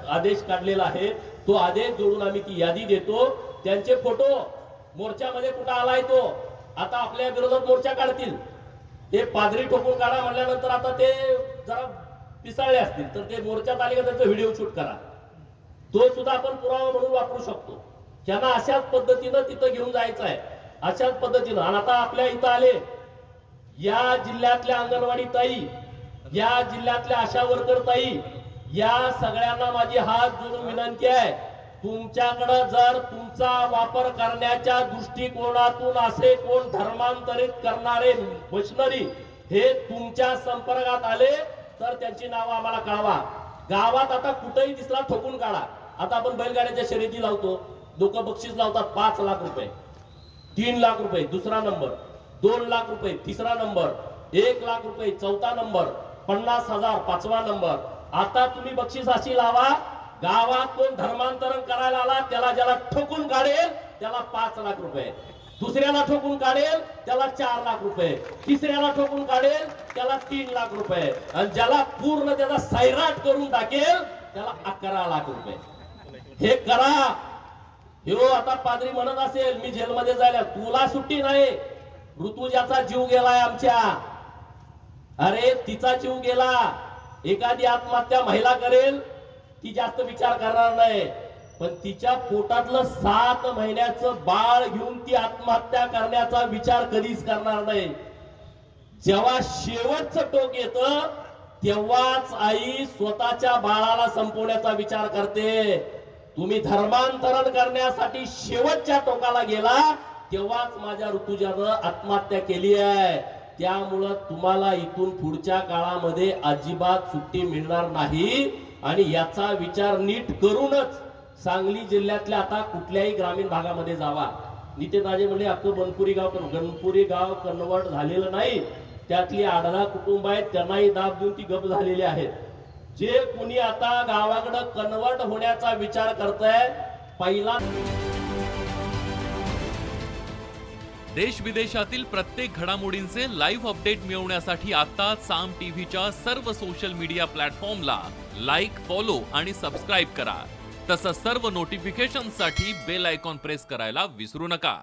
आदेश काढलेला आहे, तो आदेश जोडून आम्ही ती यादी देतो. त्यांचे फोटो मोर्चामध्ये कुठं आलाय तो, आता आपल्या विरोधात मोर्चा काढतील, ते पादरी ठोकून काढा म्हणल्यानंतर आता ते जरा पिसाळले असतील, तर ते मोर्चात आले का त्याचा व्हिडिओ शूट करा, तो सुद्धा आपण पुरावा म्हणून वापरू शकतो. त्यांना अशाच पद्धतीनं तिथं घेऊन जायचं आहे, अशाच पद्धतीनं. आणि आता आपल्या इथं आले या जिल्ह्यातल्या अंगणवाडी ताई, या जिल्ह्यातल्या आशा वर्कर ताई, या सगळ्यांना माझी हात जोडून विनंती आहे, तुमच्याकडे जर तुमचा वापर करण्याच्या दृष्टिकोनातून असे कोण धर्मांतरित करणारे मशिनरी हे तुमच्या संपर्कात आले तर त्यांची नावं आम्हाला कळवा. गावात आता कुठेही दिसला ठोकून काढा. आता आपण बैलगाड्याच्या शर्यती लावतो, लोक बक्षीस लावतात 5 लाख रुपये, 3 लाख रुपये दुसरा नंबर, 2 लाख रुपये तिसरा नंबर, 1 लाख रुपये चौथा नंबर, 50,000 पाचवा नंबर. आता तुम्ही बक्षीस अशी लावा, गावात कोण धर्मांतरण करायला आला त्याला ज्याला ठोकून काढेल त्याला 5 लाख रुपये, दुसऱ्याला ठोकून काढेल त्याला 4 लाख रुपये, तिसऱ्याला ठोकून काढेल त्याला 3 लाख रुपये, आणि ज्याला पूर्ण त्याचा सैराट करून टाकेल त्याला 11 लाख रुपये. हे करा. हो आता पादरी म्हणत असेल मी जेलमध्ये जायला, तुला सुट्टी नाही. ऋतुजाचा जीव गेलाय आमच्या, अरे तिचा जीव गेला. एखादी आत्महत्या महिला करेल ती जास्त विचार करणार नाही, पण तिच्या पोटातलं 7 महिन्याचं बाळ घेऊन ती आत्महत्या करण्याचा विचार कधीच करणार नाही. जेव्हा शेवटचं टोक येतं तेव्हाच आई स्वतःच्या बाळाला संपवण्याचा विचार करते. तुम्ही धर्मांतरण करण्यासाठी शेवटच्या टोकाला गेला तेव्हाच माझ्या ऋतुजानं आत्महत्या केली आहे. त्यामुळं तुम्हाला इथून पुढच्या काळामध्ये अजिबात सुट्टी मिळणार नाही, आणि याचा विचार नीट करूनच सांगली जिल्ह्यातल्या आता कुठल्याही ग्रामीण भागामध्ये जावा. नितेशराजे म्हणले अख्खं गणपुरी गाव कन्वर्ट झालेलं नाही, त्यातली 8 कुटुंब आहेत त्यांनाही दाब देऊन ती गप झालेली आहेत. जे कुणी आता गावाकडे कन्वर्ट होण्याचा विचार करताय, पहिला देश विदेशातील प्रत्येक घडामोडींचे लाईव्ह अपडेट मिळवण्यासाठी आता साम टीव्हीच्या सर्व सोशल मीडिया प्लॅटफॉर्मला लाईक, फॉलो आणि सबस्क्राईब करा. तसंच सर्व नोटिफिकेशनसाठी बेल आयकॉन प्रेस करायला विसरू नका.